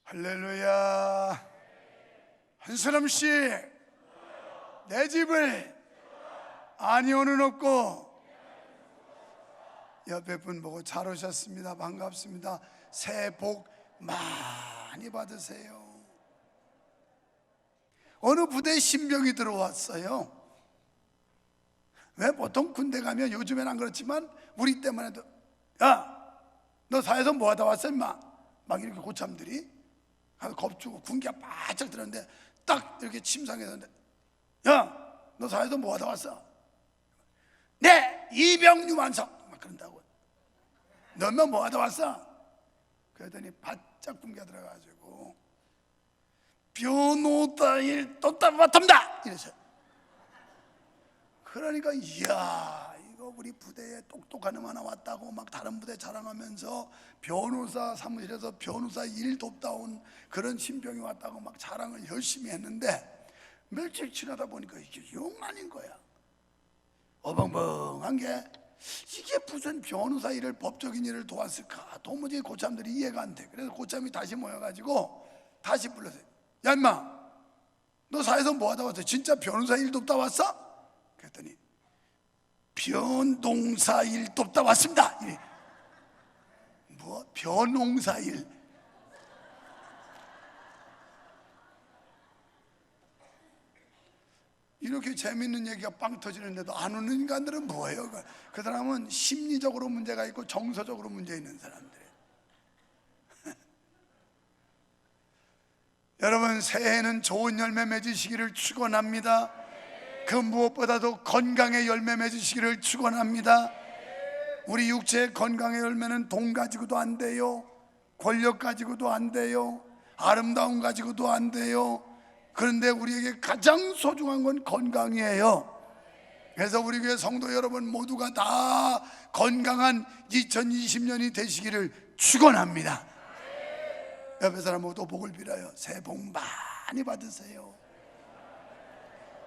할렐루야. 한사람 씨, 내 집을 아니오는 없고. 옆에 분 보고 잘 오셨습니다. 반갑습니다. 새해 복 많이 받으세요. 어느 부대에 신병이 들어왔어요. 왜 보통 군대 가면, 요즘엔 안 그렇지만 우리 때만 해도, 야, 너 사에서 뭐 하다 왔어 임마? 막 이렇게 고참들이 겁주고 군기가 바짝 들었는데 딱 이렇게 침상에서, 야, 너 사에서 뭐 하다 왔어? 네, 이병유만성. 막 그런다고. 너면 뭐 하다 왔어? 그러더니 바짝 군기가 들어가지고 변호사일 떴다 맡습니다 이랬어요. 그러니까 이야, 이거 우리 부대에 똑똑한 놈 하나 왔다고 막 다른 부대 자랑하면서 변호사 사무실에서 변호사 일 돕다온 그런 신병이 왔다고 막 자랑을 열심히 했는데, 며칠 지나다 보니까 이게 영 아닌 거야. 어벙벙한 게, 이게 무슨 변호사 일을, 법적인 일을 도왔을까? 도무지 고참들이 이해가 안 돼. 그래서 고참이 다시 모여가지고 다시 불러서, 야 임마, 너 사에서 뭐 하다 왔어? 진짜 변호사 일 돕다 왔어? 그랬더니 변농사 일 돕다 왔습니다. 이래. 뭐 변농사 일? 이렇게 재밌는 얘기가 빵 터지는데도 안 웃는 인간들은 뭐예요? 그 사람은 심리적으로 문제가 있고 정서적으로 문제 있는 사람들이에요. 여러분, 새해에는 좋은 열매 맺으시기를 축원합니다. 그 무엇보다도 건강의 열매 맺으시기를 축원합니다. 우리 육체의 건강의 열매는 돈 가지고도 안 돼요. 권력 가지고도 안 돼요. 아름다움 가지고도 안 돼요. 그런데 우리에게 가장 소중한 건 건강이에요. 그래서 우리 교회 성도 여러분 모두가 다 건강한 2020년이 되시기를 축원합니다. 옆에 사람 모두 복을 빌어요. 새해 복 많이 받으세요.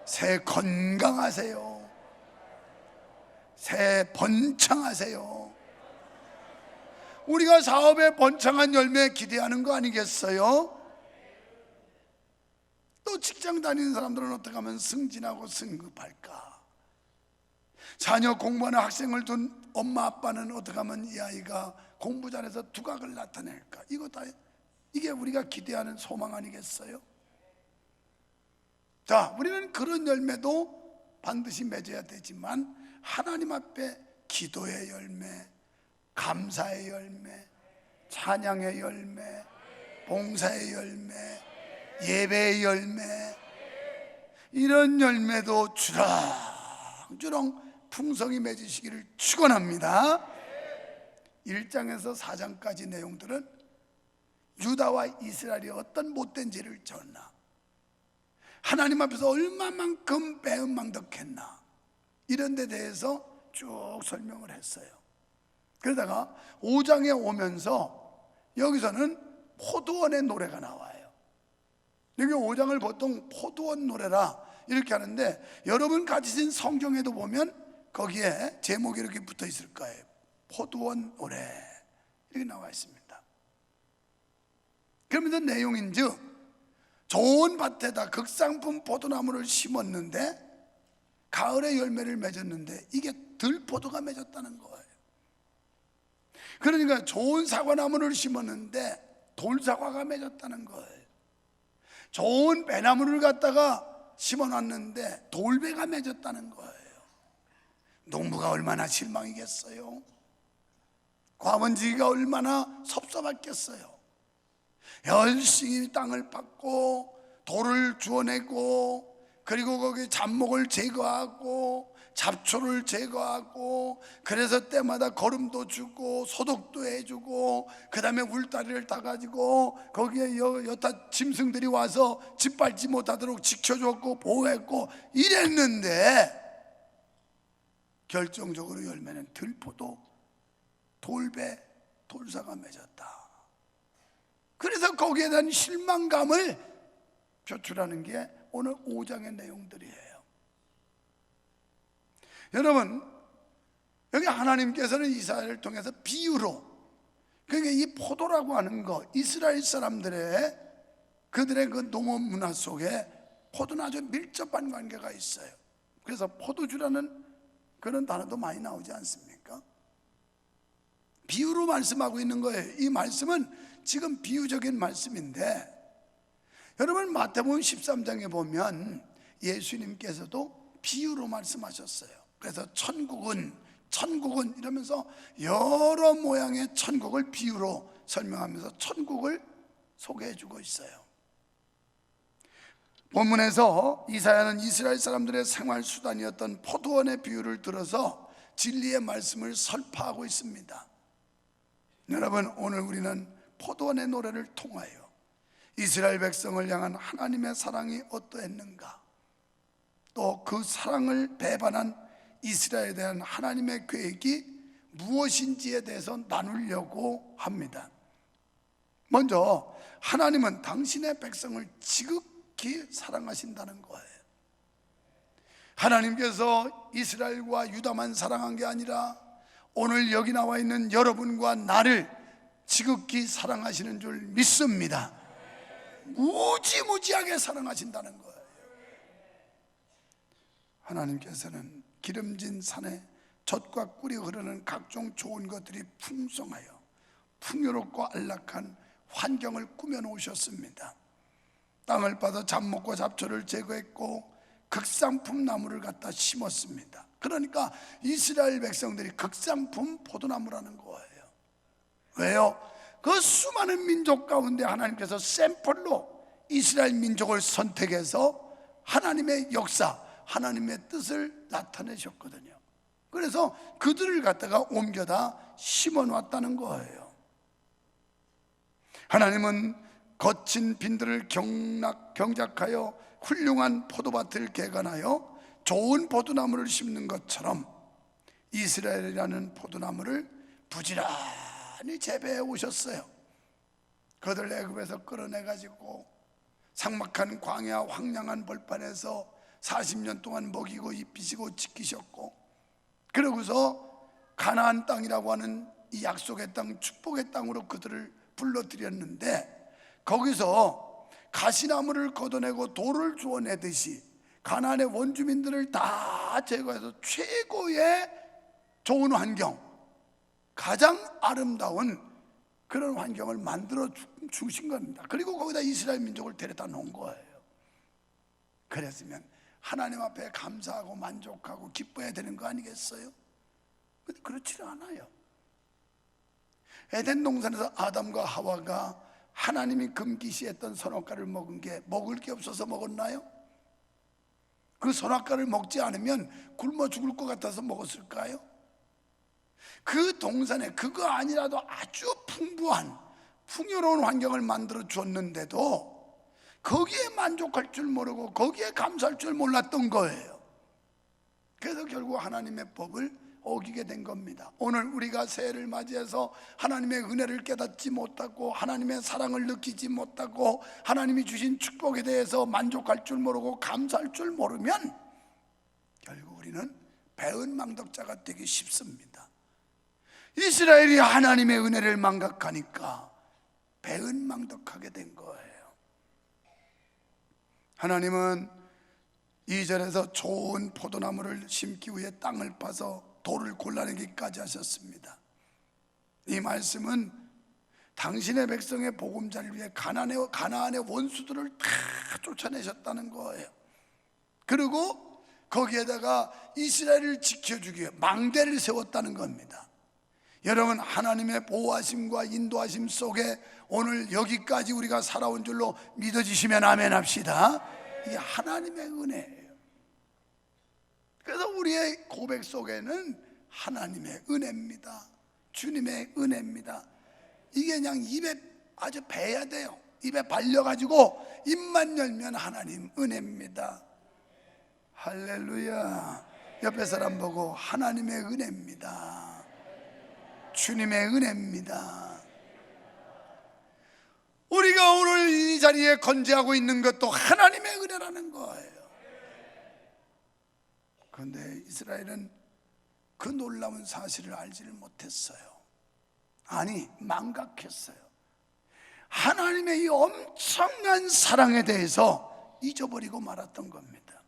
새해 건강하세요. 새해 번창하세요. 우리가 사업에 번창한 열매 기대하는 거 아니겠어요? 또 직장 다니는 사람들은 어떻게 하면 승진하고 승급할까? 자녀 공부하는 학생을 둔 엄마 아빠는 어떻게 하면 이 아이가 공부 잘해서 두각을 나타낼까? 이게 우리가 기대하는 소망 아니겠어요? 자, 우리는 그런 열매도 반드시 맺어야 되지만, 하나님 앞에 기도의 열매, 감사의 열매, 찬양의 열매, 봉사의 열매, 예배의 열매, 이런 열매도 주렁주렁 풍성히 맺으시기를 축원합니다. 1장에서 4장까지 내용들은 유다와 이스라엘이 어떤 못된 죄를 졌나, 하나님 앞에서 얼마만큼 배은망덕했나, 이런 데 대해서 쭉 설명을 했어요. 그러다가 5장에 오면서 여기서는 포도원의 노래가 나와요. 여기 5장을 보통 포도원 노래라 이렇게 하는데, 여러분 가지신 성경에도 보면 거기에 제목이 이렇게 붙어 있을 거예요. 포도원 노래 이렇게 나와 있습니다. 그러면서 내용인즉, 좋은 밭에다 극상품 포도나무를 심었는데 가을에 열매를 맺었는데 이게 들포도가 맺었다는 거예요. 그러니까 좋은 사과나무를 심었는데 돌사과가 맺었다는 거예요. 좋은 배나무를 갖다가 심어놨는데 돌배가 맺었다는 거예요. 농부가 얼마나 실망이겠어요? 과원지기가 얼마나 섭섭했겠어요? 열심히 땅을 팠고 돌을 주워내고, 그리고 거기 잡목을 제거하고 잡초를 제거하고, 그래서 때마다 거름도 주고 소독도 해주고, 그 다음에 울다리를 타가지고 거기에 여타 짐승들이 와서 짓밟지 못하도록 지켜줬고 보호했고 이랬는데, 결정적으로 열매는 들포도, 돌배, 돌사가 맺었다. 그래서 거기에 대한 실망감을 표출하는 게 오늘 5장의 내용들이에요. 여러분, 여기 하나님께서는 이스라엘을 통해서 비유로 그러니까 이 포도라고 하는 거, 이스라엘 사람들의 그들의 그 농업 문화 속에 포도는 아주 밀접한 관계가 있어요. 그래서 포도주라는 그런 단어도 많이 나오지 않습니까? 비유로 말씀하고 있는 거예요. 이 말씀은 지금 비유적인 말씀인데, 여러분 마태복음 13장에 보면 예수님께서도 비유로 말씀하셨어요. 그래서 천국은 이러면서 여러 모양의 천국을 비유로 설명하면서 천국을 소개해 주고 있어요. 본문에서 이사야는 이스라엘 사람들의 생활 수단이었던 포도원의 비유를 들어서 진리의 말씀을 설파하고 있습니다. 여러분, 오늘 우리는 포도원의 노래를 통하여 이스라엘 백성을 향한 하나님의 사랑이 어떠했는가, 또 그 사랑을 배반한 이스라엘에 대한 하나님의 계획이 무엇인지에 대해서 나누려고 합니다. 먼저 하나님은 당신의 백성을 지극히 사랑하신다는 거예요. 하나님께서 이스라엘과 유다만 사랑한 게 아니라 오늘 여기 나와 있는 여러분과 나를 지극히 사랑하시는 줄 믿습니다. 무지무지하게 사랑하신다는 거예요. 하나님께서는 기름진 산에 젖과 꿀이 흐르는 각종 좋은 것들이 풍성하여 풍요롭고 안락한 환경을 꾸며 놓으셨습니다. 땅을 파서 잡목과 잡초를 제거했고 극상품 나무를 갖다 심었습니다. 그러니까 이스라엘 백성들이 극상품 포도나무라는 거예요. 왜요? 그 수많은 민족 가운데 하나님께서 샘플로 이스라엘 민족을 선택해서 하나님의 역사, 하나님의 뜻을 나타내셨거든요. 그래서 그들을 갖다가 옮겨다 심어 놨다는 거예요. 하나님은 거친 빈들을 경작하여 훌륭한 포도밭을 개간하여 좋은 포도나무를 심는 것처럼 이스라엘이라는 포도나무를 부지런히 재배해 오셨어요. 그들 애굽에서 끌어내가지고 삭막한 광야 황량한 벌판에서 40년 동안 먹이고 입히시고 지키셨고, 그러고서 가나안 땅이라고 하는 이 약속의 땅, 축복의 땅으로 그들을 불러들였는데, 거기서 가시나무를 걷어내고 돌을 주워내듯이 가나안의 원주민들을 다 제거해서 최고의 좋은 환경, 가장 아름다운 그런 환경을 만들어 주신 겁니다. 그리고 거기다 이스라엘 민족을 데려다 놓은 거예요. 그랬으면 하나님 앞에 감사하고 만족하고 기뻐해야 되는 거 아니겠어요? 근데 그렇지 않아요. 에덴 동산에서 아담과 하와가 하나님이 금기시했던 선악과를 먹은 게 먹을 게 없어서 먹었나요? 그 선악과를 먹지 않으면 굶어 죽을 것 같아서 먹었을까요? 그 동산에 그거 아니라도 아주 풍부한 풍요로운 환경을 만들어 줬는데도 거기에 만족할 줄 모르고 거기에 감사할 줄 몰랐던 거예요. 그래서 결국 하나님의 법을 어기게 된 겁니다. 오늘 우리가 새해를 맞이해서 하나님의 은혜를 깨닫지 못하고 하나님의 사랑을 느끼지 못하고 하나님이 주신 축복에 대해서 만족할 줄 모르고 감사할 줄 모르면 결국 우리는 배은망덕자가 되기 쉽습니다. 이스라엘이 하나님의 은혜를 망각하니까 배은망덕하게 된 거예요. 하나님은 2절에서 좋은 포도나무를 심기 위해 땅을 파서 돌을 골라내기까지 하셨습니다. 이 말씀은 당신의 백성의 보금자리를 위해 가나안의 원수들을 다 쫓아내셨다는 거예요. 그리고 거기에다가 이스라엘을 지켜주기 위해 망대를 세웠다는 겁니다. 여러분, 하나님의 보호하심과 인도하심 속에 오늘 여기까지 우리가 살아온 줄로 믿어지시면 아멘 합시다. 이게 하나님의 은혜예요. 그래서 우리의 고백 속에는 하나님의 은혜입니다, 주님의 은혜입니다, 이게 그냥 입에 아주 배야 돼요. 입에 발려가지고 입만 열면 하나님 은혜입니다. 할렐루야. 옆에 사람 보고 하나님의 은혜입니다, 주님의 은혜입니다. 우리가 오늘 이 자리에 건재하고 있는 것도 하나님의 은혜라는 거예요. 그런데 이스라엘은 그 놀라운 사실을 알지를 못했어요. 아니, 망각했어요. 하나님의 이 엄청난 사랑에 대해서 잊어버리고 말았던 겁니다.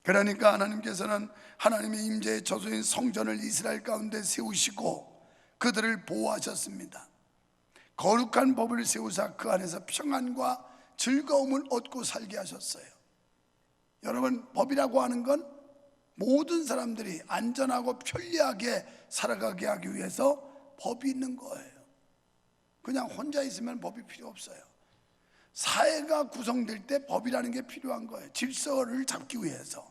그러니까 하나님께서는 하나님의 임재의 저소인 성전을 이스라엘 가운데 세우시고 그들을 보호하셨습니다. 거룩한 법을 세우사 그 안에서 평안과 즐거움을 얻고 살게 하셨어요. 여러분, 법이라고 하는 건 모든 사람들이 안전하고 편리하게 살아가게 하기 위해서 법이 있는 거예요. 그냥 혼자 있으면 법이 필요 없어요. 사회가 구성될 때 법이라는 게 필요한 거예요. 질서를 잡기 위해서.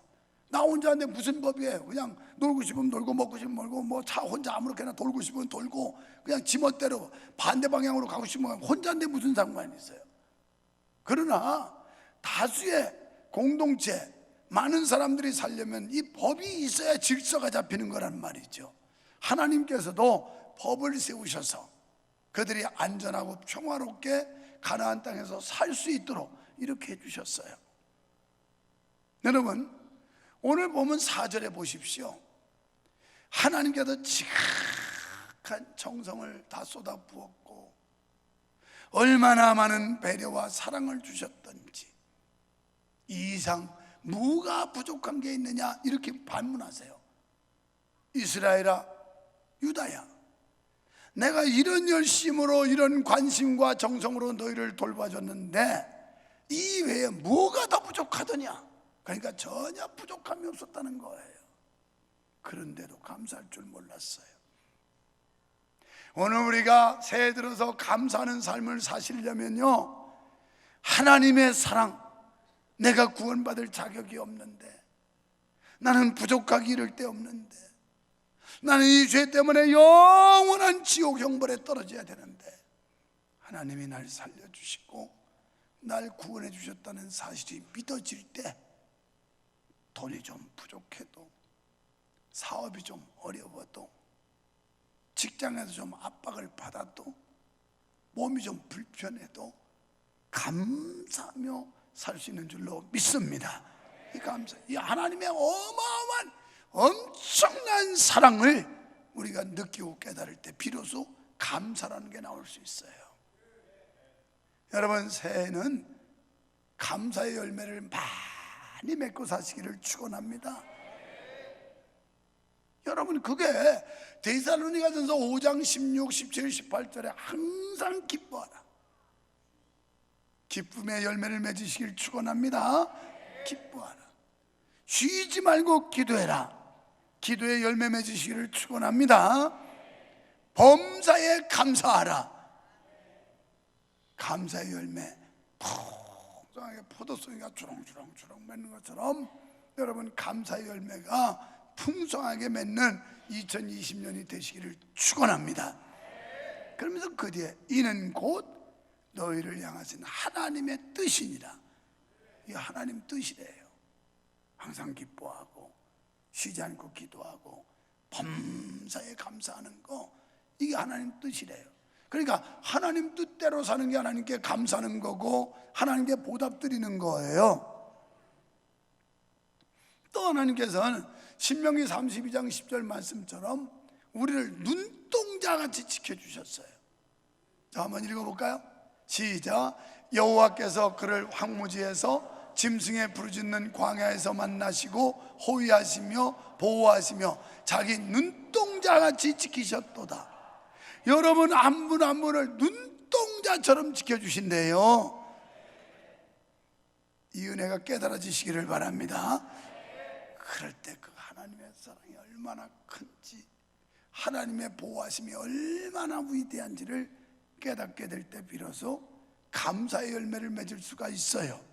나 혼자인데 무슨 법이에요? 그냥 놀고 싶으면 놀고 먹고 싶으면 먹고, 뭐 차 혼자 아무렇게나 돌고 싶으면 돌고, 그냥 지멋대로 반대 방향으로 가고 싶으면 혼자인데 무슨 상관이 있어요? 그러나 다수의 공동체, 많은 사람들이 살려면 이 법이 있어야 질서가 잡히는 거란 말이죠. 하나님께서도 법을 세우셔서 그들이 안전하고 평화롭게 가나안 땅에서 살 수 있도록 이렇게 해주셨어요. 여러분, 오늘 보면 4절에 보십시오. 하나님께서 지극한 정성을 다 쏟아부었고 얼마나 많은 배려와 사랑을 주셨던지 이 이상 뭐가 부족한 게 있느냐 이렇게 반문하세요. 이스라엘아, 유다야, 내가 이런 열심으로 이런 관심과 정성으로 너희를 돌봐줬는데 이 외에 뭐가 더 부족하더냐? 그러니까 전혀 부족함이 없었다는 거예요. 그런데도 감사할 줄 몰랐어요. 오늘 우리가 새해 들어서 감사하는 삶을 사시려면요, 하나님의 사랑, 내가 구원받을 자격이 없는데, 나는 부족하기 이를 데 없는데, 나는 이 죄 때문에 영원한 지옥 형벌에 떨어져야 되는데 하나님이 날 살려주시고 날 구원해 주셨다는 사실이 믿어질 때, 돈이 좀 부족해도, 사업이 좀 어려워도, 직장에서 좀 압박을 받아도, 몸이 좀 불편해도 감사하며 살 수 있는 줄로 믿습니다. 이 감사, 이 하나님의 어마어마한 엄청난 사랑을 우리가 느끼고 깨달을 때 비로소 감사라는 게 나올 수 있어요. 여러분, 새해는 감사의 열매를 많이 맺고 사시기를 축원합니다. 여러분, 그게 데살로니가전서 5장 16, 17, 18절에 항상 기뻐하라, 기쁨의 열매를 맺으시길 축원합니다. 기뻐하라, 쉬지 말고 기도해라, 기도의 열매 맺으시기를 축원합니다. 범사에 감사하라, 감사의 열매 풍성하게 포도송이가 주렁주렁 맺는 것처럼 여러분, 감사의 열매가 풍성하게 맺는 2020년이 되시기를 축원합니다. 그러면서 그 뒤에 이는 곧 너희를 향하신 하나님의 뜻이니라. 이 하나님 뜻이래요. 항상 기뻐하고 쉬지 않고 기도하고 범사에 감사하는 거, 이게 하나님 뜻이래요. 그러니까 하나님 뜻대로 사는 게 하나님께 감사하는 거고 하나님께 보답드리는 거예요. 또 하나님께서는 신명기 32장 10절 말씀처럼 우리를 눈동자같이 지켜주셨어요. 자, 한번 읽어볼까요? 시작. 여호와께서 그를 황무지에서 짐승의 부르짖는 광야에서 만나시고 호위하시며 보호하시며 자기 눈동자같이 지키셨도다. 여러분, 한 분 한 분을 눈동자처럼 지켜주신대요. 이 은혜가 깨달아지시기를 바랍니다. 그럴 때 그 하나님의 사랑이 얼마나 큰지, 하나님의 보호하심이 얼마나 위대한지를 깨닫게 될 때 비로소 감사의 열매를 맺을 수가 있어요.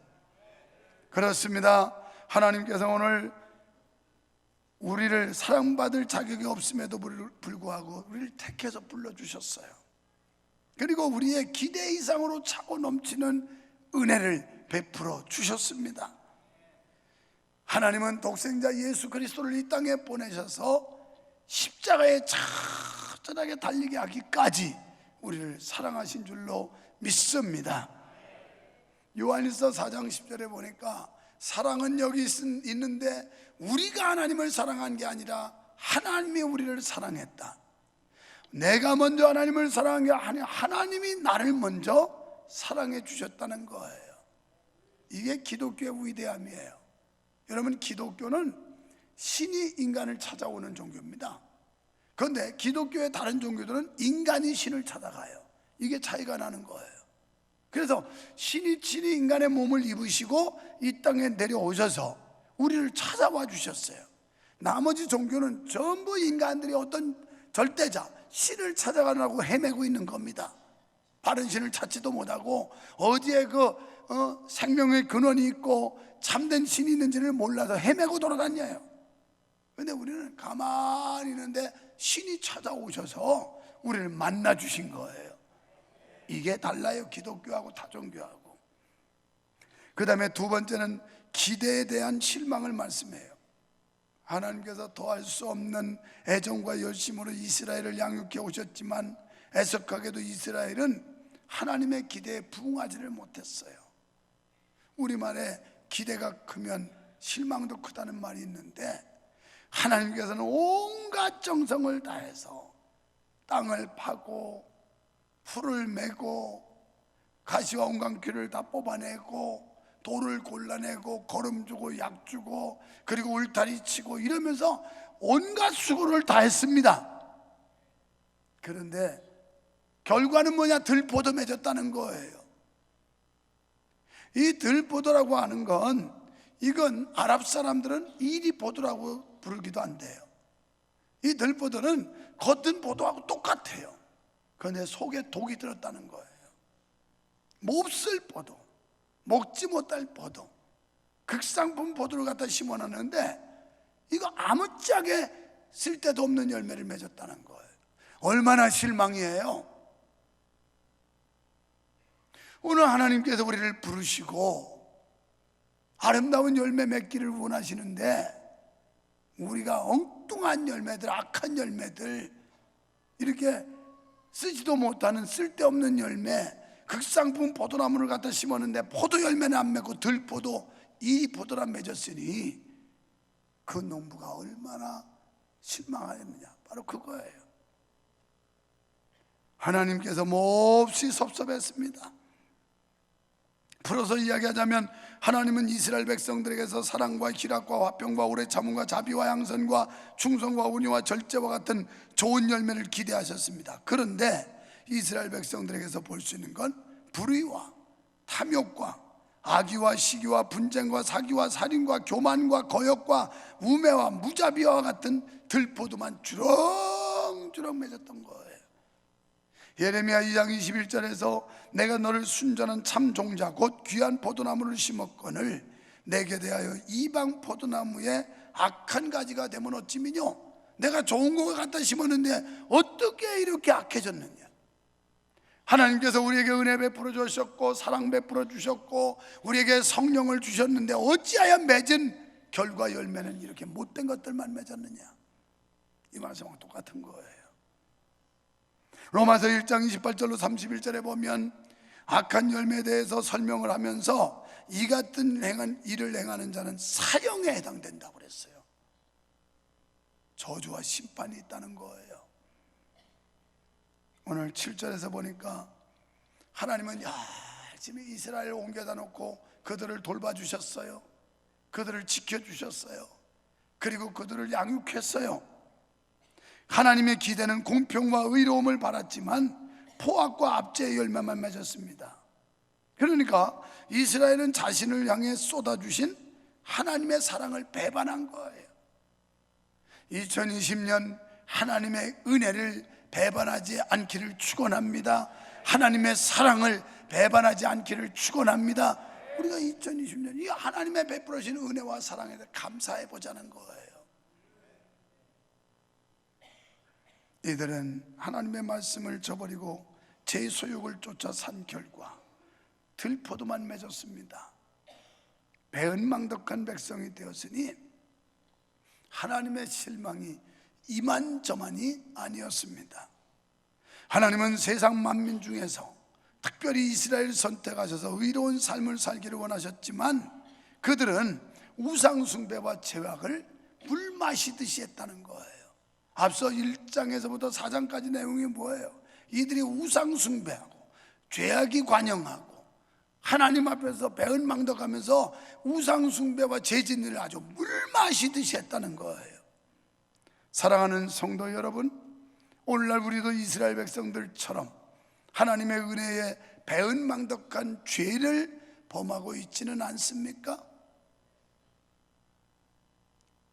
그렇습니다. 하나님께서 오늘 우리를 사랑받을 자격이 없음에도 불구하고 우리를 택해서 불러주셨어요. 그리고 우리의 기대 이상으로 차고 넘치는 은혜를 베풀어 주셨습니다. 하나님은 독생자 예수 그리스도를 이 땅에 보내셔서 십자가에 처절하게 달리게 하기까지 우리를 사랑하신 줄로 믿습니다. 요한일서 4장 10절에 보니까 사랑은 여기 있는데 우리가 하나님을 사랑한 게 아니라 하나님이 우리를 사랑했다. 내가 먼저 하나님을 사랑한 게 아니라 하나님이 나를 먼저 사랑해 주셨다는 거예요. 이게 기독교의 위대함이에요. 여러분, 기독교는 신이 인간을 찾아오는 종교입니다. 그런데 기독교의 다른 종교들은 인간이 신을 찾아가요. 이게 차이가 나는 거예요. 그래서 신이 친히 인간의 몸을 입으시고 이 땅에 내려오셔서 우리를 찾아와 주셨어요. 나머지 종교는 전부 인간들이 어떤 절대자, 신을 찾아가려고 헤매고 있는 겁니다. 바른 신을 찾지도 못하고 어디에 생명의 근원이 있고 참된 신이 있는지를 몰라서 헤매고 돌아다녀요. 그런데 우리는 가만히 있는데 신이 찾아오셔서 우리를 만나 주신 거예요. 이게 달라요, 기독교하고 다종교하고. 그 다음에 두 번째는 기대에 대한 실망을 말씀해요. 하나님께서 더할 수 없는 애정과 열심으로 이스라엘을 양육해 오셨지만 애석하게도 이스라엘은 하나님의 기대에 부응하지를 못했어요. 우리말에 기대가 크면 실망도 크다는 말이 있는데, 하나님께서는 온갖 정성을 다해서 땅을 파고 풀을 메고 가시와 온강귀를 다 뽑아내고 돌을 골라내고 거름 주고 약 주고 그리고 울타리 치고 이러면서 온갖 수고를 다 했습니다. 그런데 결과는 뭐냐? 들포도 맺었다는 거예요. 이 들포도라고 하는 건, 이건 아랍 사람들은 이리포도라고 부르기도 한대요. 이 들포도는 겉은 포도하고 똑같아요. 그런데 속에 독이 들었다는 거예요. 몹쓸 포도, 먹지 못할 포도, 극상품 포도를 갖다 심어놨는데 이거 아무짝에 쓸데도 없는 열매를 맺었다는 거예요. 얼마나 실망이에요. 오늘 하나님께서 우리를 부르시고 아름다운 열매 맺기를 원하시는데 우리가 엉뚱한 열매들, 악한 열매들, 이렇게 쓰지도 못하는 쓸데없는 열매, 극상품 포도나무를 갖다 심었는데 포도 열매는 안 맺고 들포도 이 포도나 맺었으니 그 농부가 얼마나 실망하였느냐, 바로 그거예요. 하나님께서 몹시 섭섭했습니다. 풀어서 이야기하자면 하나님은 이스라엘 백성들에게서 사랑과 희락과 화평과 오래 참음과 자비와 양선과 충성과 온유와 절제와 같은 좋은 열매를 기대하셨습니다. 그런데 이스라엘 백성들에게서 볼 수 있는 건 불의와 탐욕과 악의와 시기와 분쟁과 사기와 살인과 교만과 거역과 우매와 무자비와 같은 들포도만 주렁주렁 맺었던 거예요. 예레미야 2장 21절에서 내가 너를 순전한 참 종자 곧 귀한 포도나무를 심었거늘 내게 대하여 이방 포도나무에 악한 가지가 되면 어찌미뇨. 내가 좋은 거 갖다 심었는데 어떻게 이렇게 악해졌느냐. 하나님께서 우리에게 은혜 베풀어 주셨고 사랑 베풀어 주셨고 우리에게 성령을 주셨는데 어찌하여 맺은 결과 열매는 이렇게 못된 것들만 맺었느냐. 이 말씀과 똑같은 거예요. 로마서 1장 28절로 31절에 보면 악한 열매에 대해서 설명을 하면서 이 같은 일을 행하는 자는 사형에 해당된다고 그랬어요. 저주와 심판이 있다는 거예요. 오늘 7절에서 보니까 하나님은 열심히 이스라엘을 옮겨다 놓고 그들을 돌봐주셨어요. 그들을 지켜주셨어요. 그리고 그들을 양육했어요. 하나님의 기대는 공평과 의로움을 바랐지만 포악과 압제의 열매만 맺었습니다. 그러니까 이스라엘은 자신을 향해 쏟아주신 하나님의 사랑을 배반한 거예요. 2020년 하나님의 은혜를 배반하지 않기를 축원합니다. 하나님의 사랑을 배반하지 않기를 축원합니다. 우리가 2020년 이 하나님의 베풀어진 은혜와 사랑에 대해 감사해 보자는 거예요. 이들은 하나님의 말씀을 저버리고 제 소욕을 쫓아 산 결과 들포도만 맺었습니다. 배은망덕한 백성이 되었으니 하나님의 실망이 이만저만이 아니었습니다. 하나님은 세상 만민 중에서 특별히 이스라엘을 선택하셔서 의로운 삶을 살기를 원하셨지만 그들은 우상 숭배와 죄악을 물 마시듯이 했다는 거예요. 앞서 1장에서부터 4장까지 내용이 뭐예요? 이들이 우상 숭배하고 죄악이 관영하고 하나님 앞에서 배은망덕하면서 우상 숭배와 죄짓는 아주 물 마시듯이 했다는 거예요. 사랑하는 성도 여러분, 오늘날 우리도 이스라엘 백성들처럼 하나님의 은혜에 배은망덕한 죄를 범하고 있지는 않습니까?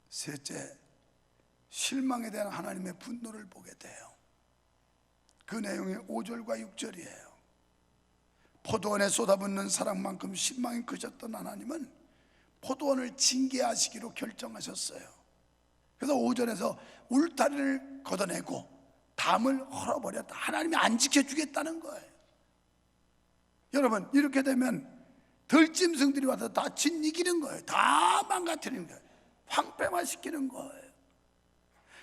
셋째, 실망에 대한 하나님의 분노를 보게 돼요. 그 내용이 5절과 6절이에요. 포도원에 쏟아붓는 사랑만큼 실망이 크셨던 하나님은 포도원을 징계하시기로 결정하셨어요. 그래서 5절에서 울타리를 걷어내고 담을 헐어버렸다. 하나님이 안 지켜주겠다는 거예요. 여러분, 이렇게 되면 들짐승들이 와서 다 짓이기는 거예요. 다 망가뜨리는 거예요. 황폐화 시키는 거예요.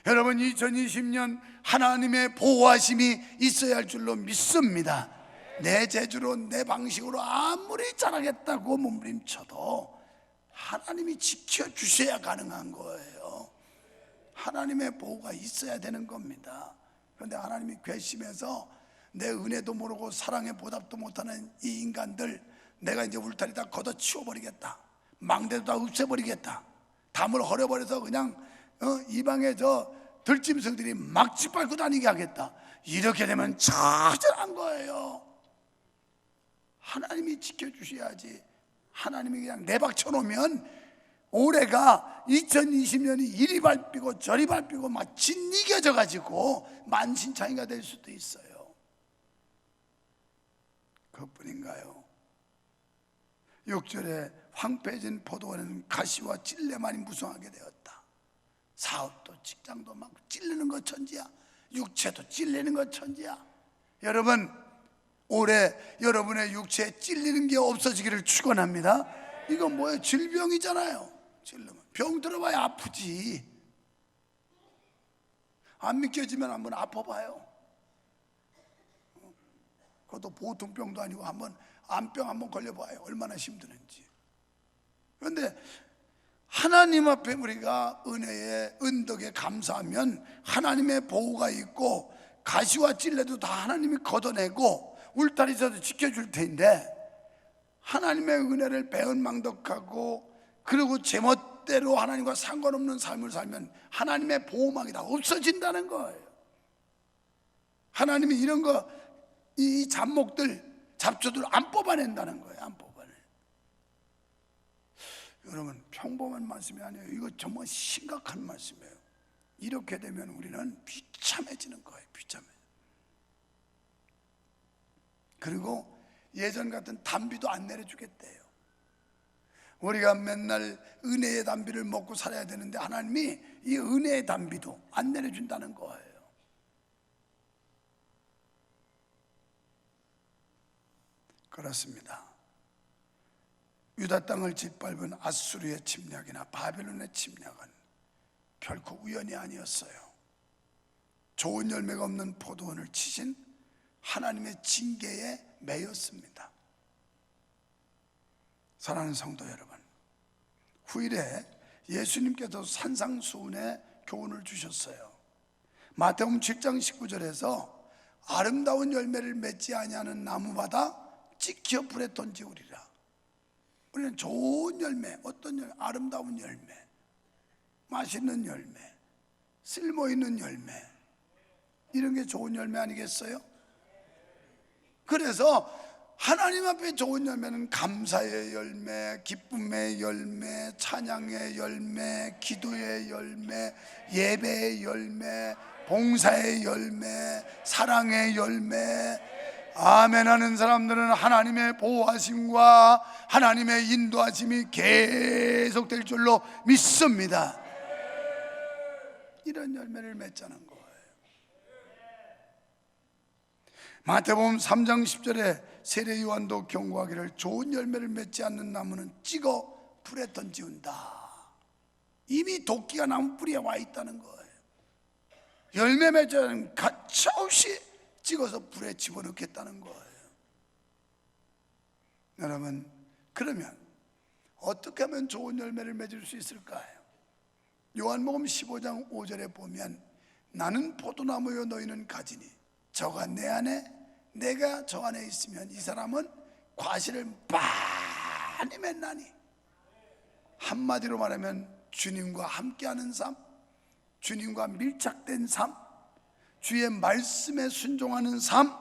여러분, 2020년 하나님의 보호하심이 있어야 할 줄로 믿습니다. 내 재주로 내 방식으로 아무리 잘하겠다고 몸부림쳐도 하나님이 지켜주셔야 가능한 거예요. 하나님의 보호가 있어야 되는 겁니다. 그런데 하나님이 괘씸해서 내 은혜도 모르고 사랑의 보답도 못하는 이 인간들, 내가 이제 울타리 다 걷어치워버리겠다, 망대도 다 없애버리겠다, 담을 헐어버려서 그냥 이방의 저 들짐승들이 막 짓밟고 다니게 하겠다, 이렇게 되면 처절한 거예요. 하나님이 지켜주셔야지. 하나님이 그냥 내박쳐 놓으면 올해가 2020년이 이리 밟히고 저리 밟히고 막 짓이겨져 가지고 만신창이가 될 수도 있어요. 그것뿐인가요? 6절에 황폐해진 포도원은 가시와 찔레만이 무성하게 되었다. 사업도 직장도 막 찔리는 것 천지야. 육체도 찔리는 것 천지야. 여러분, 올해 여러분의 육체에 찔리는 게 없어지기를 축원합니다. 이건 뭐예요? 질병이잖아요. 찔르면 병 들어봐야 아프지. 안 믿겨지면 한번 아파봐요. 그것도 보통 병도 아니고 한번 암병 한번 걸려봐요. 얼마나 힘드는지. 그런데 하나님 앞에 우리가 은혜에 은덕에 감사하면 하나님의 보호가 있고 가시와 찔레도 다 하나님이 걷어내고 울타리에서도 지켜줄 텐데, 하나님의 은혜를 배은망덕하고 그리고 제멋대로 하나님과 상관없는 삶을 살면 하나님의 보호막이 다 없어진다는 거예요. 하나님이 이런 거, 이 잡목들, 잡초들 안 뽑아낸다는 거예요. 안 뽑아내. 여러분, 평범한 말씀이 아니에요. 이거 정말 심각한 말씀이에요. 이렇게 되면 우리는 비참해지는 거예요. 비참해. 그리고 예전 같은 단비도 안 내려주겠대요. 우리가 맨날 은혜의 단비를 먹고 살아야 되는데 하나님이 이 은혜의 단비도 안 내려준다는 거예요. 그렇습니다. 유다 땅을 짓밟은 아수르의 침략이나 바벨론의 침략은 결코 우연이 아니었어요. 좋은 열매가 없는 포도원을 치신 하나님의 징계에 매였습니다. 사랑하는 성도 여러분, 후일에 예수님께서 산상수훈의 교훈을 주셨어요. 마태복음 7장 19절에서 아름다운 열매를 맺지 아니하는 나무마다 찍혀 불에 던지우리라. 우리는 좋은 열매, 어떤 열매? 아름다운 열매, 맛있는 열매, 쓸모있는 열매, 이런 게 좋은 열매 아니겠어요? 그래서 하나님 앞에 좋은 열매는 감사의 열매, 기쁨의 열매, 찬양의 열매, 기도의 열매, 예배의 열매, 봉사의 열매, 사랑의 열매. 아멘 하는 사람들은 하나님의 보호하심과 하나님의 인도하심이 계속될 줄로 믿습니다. 이런 열매를 맺자는 거예요. 마태복음 3장 10절에 세례 요한도 경고하기를 좋은 열매를 맺지 않는 나무는 찍어 불에 던지운다. 이미 도끼가 나무 뿌리에 와 있다는 거예요. 열매 맺자는 가차없이 찍어서 불에 집어넣겠다는 거예요. 여러분, 그러면 어떻게 하면 좋은 열매를 맺을 수 있을까요? 요한복음 15장 5절에 보면 나는 포도나무요 너희는 가지니 저가 내 안에 내가 저 안에 있으면 이 사람은 과실을 많이 맺나니. 한마디로 말하면 주님과 함께하는 삶, 주님과 밀착된 삶, 주의 말씀에 순종하는 삶,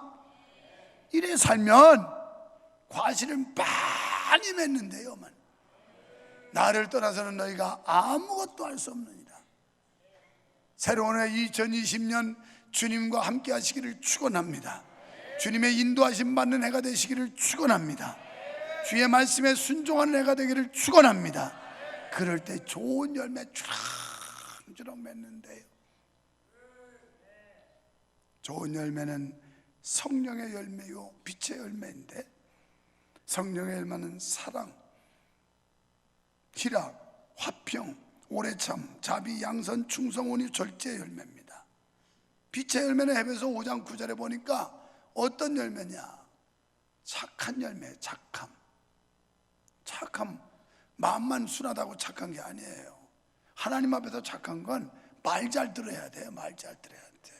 이래 살면 과실을 많이 맺는데요. 나를 떠나서는 너희가 아무것도 할 수 없느니라. 새로운 해 2020년 주님과 함께 하시기를 축원합니다. 주님의 인도하심 받는 해가 되시기를 축원합니다. 주의 말씀에 순종하는 해가 되기를 축원합니다. 그럴 때 좋은 열매 주렁주렁 맺는데요. 좋은 열매는 성령의 열매요 빛의 열매인데, 성령의 열매는 사랑, 희락, 화평, 오래참, 자비, 양선, 충성, 온유, 절제의 열매입니다. 빛의 열매는 에베소 5장 9절에 보니까 어떤 열매냐? 착한 열매, 착함. 마음만 순하다고 착한 게 아니에요. 하나님 앞에서 착한 건 말 잘 들어야 돼요. 말 잘 들어야 돼.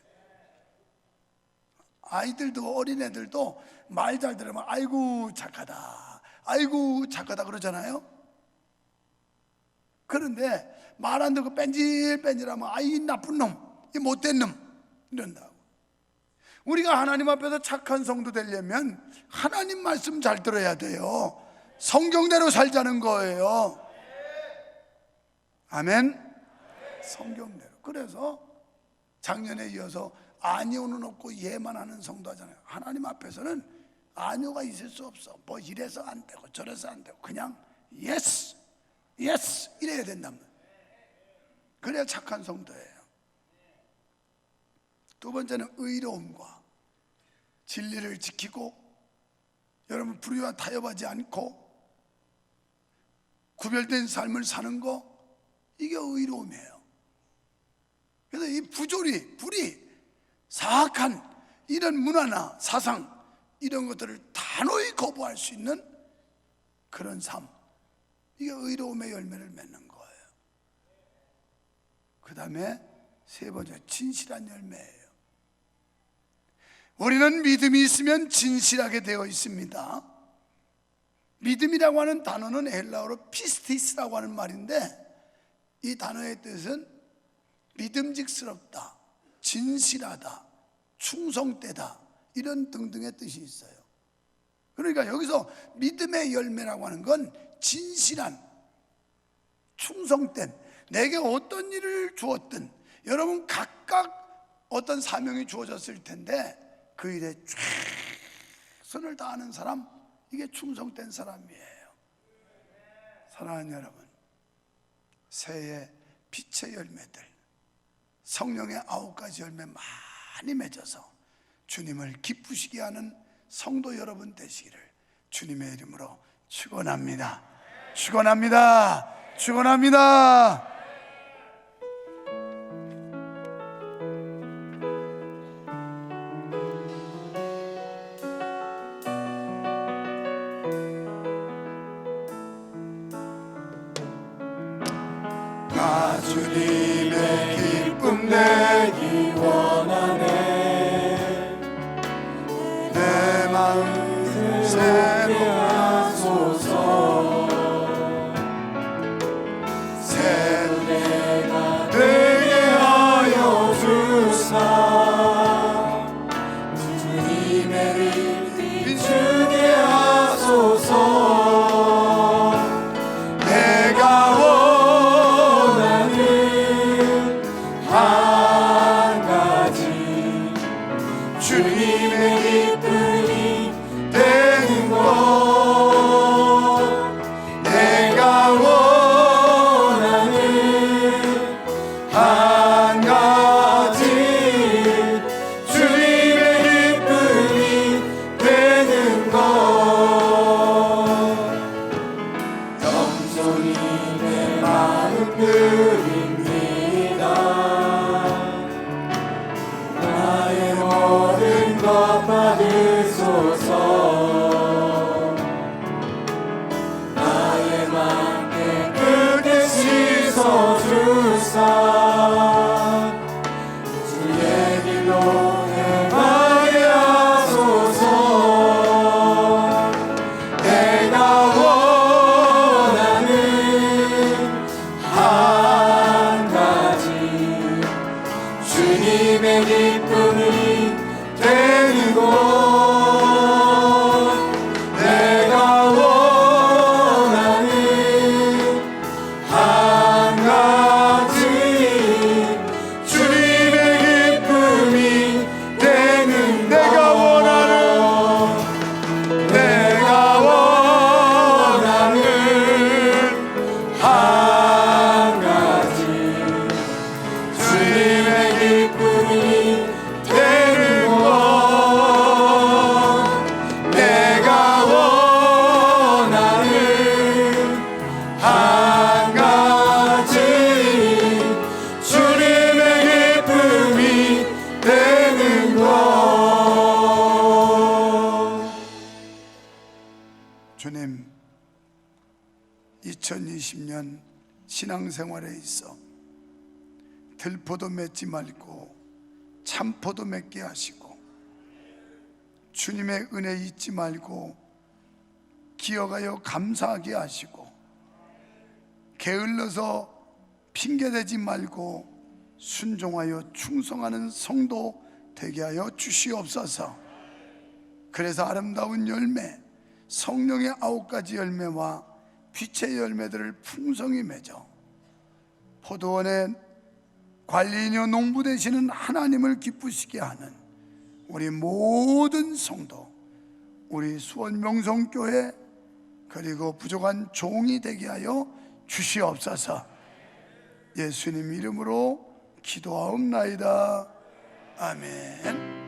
아이들도, 어린애들도 말 잘 들으면 아이고 착하다, 아이고 착하다 그러잖아요. 그런데 말 안 듣고 뺀질뺀질하면 아이 나쁜 놈, 이 못된 놈 이런다고. 우리가 하나님 앞에서 착한 성도 되려면 하나님 말씀 잘 들어야 돼요. 성경대로 살자는 거예요. 아멘. 성경대로. 그래서 작년에 이어서 아니오는 없고 예만 하는 성도 하잖아요. 하나님 앞에서는 아니오가 있을 수 없어. 뭐 이래서 안 되고 저래서 안 되고 그냥 예스 예스 이래야 된단 말이에요. 그래야 착한 성도예요. 두 번째는 의로움과 진리를 지키고 여러분 불의와 타협하지 않고 구별된 삶을 사는 거, 이게 의로움이에요. 그래서 이 부조리, 불의, 사악한 이런 문화나 사상 이런 것들을 단호히 거부할 수 있는 그런 삶, 이게 의로움의 열매를 맺는 거예요. 그 다음에 세 번째, 진실한 열매예요. 우리는 믿음이 있으면 진실하게 되어 있습니다. 믿음이라고 하는 단어는 헬라어로 피스티스라고 하는 말인데, 이 단어의 뜻은 믿음직스럽다, 진실하다, 충성되다, 이런 등등의 뜻이 있어요. 그러니까 여기서 믿음의 열매라고 하는 건 진실한, 충성된, 내게 어떤 일을 주었든 여러분 각각 어떤 사명이 주어졌을 텐데 그 일에 최선을 다하는 사람, 이게 충성된 사람이에요. 사랑하는 여러분, 새해 빛의 열매들, 성령의 9가지 열매 많이 맺어서 주님을 기쁘시게 하는 성도 여러분 되시기를 주님의 이름으로 축원합니다. 축원합니다. 축원합니다. 주님의 기쁨 내기 원하네. 내 마음 새롭게 하소서. 새로 내가 되게 하여 주사. 주님의 빛 비추게 하소서. 내가 주님의 기쁨이 되는 것, 내가 원하는 한 가지, 주님의 기쁨이 되는 것. 주님, 2020년 신앙생활에 있어 들포도 맺지 말고 참포도 맺게 하시고, 주님의 은혜 잊지 말고 기억하여 감사하게 하시고, 게을러서 핑계대지 말고 순종하여 충성하는 성도 되게 하여 주시옵소서. 그래서 아름다운 열매, 성령의 9가지 열매와 빛의 열매들을 풍성히 맺어 포도원의 관리인이요 농부 되시는 하나님을 기쁘시게 하는 우리 모든 성도, 우리 수원명성교회, 그리고 부족한 종이 되게 하여 주시옵소서. 예수님 이름으로 기도하옵나이다. 아멘.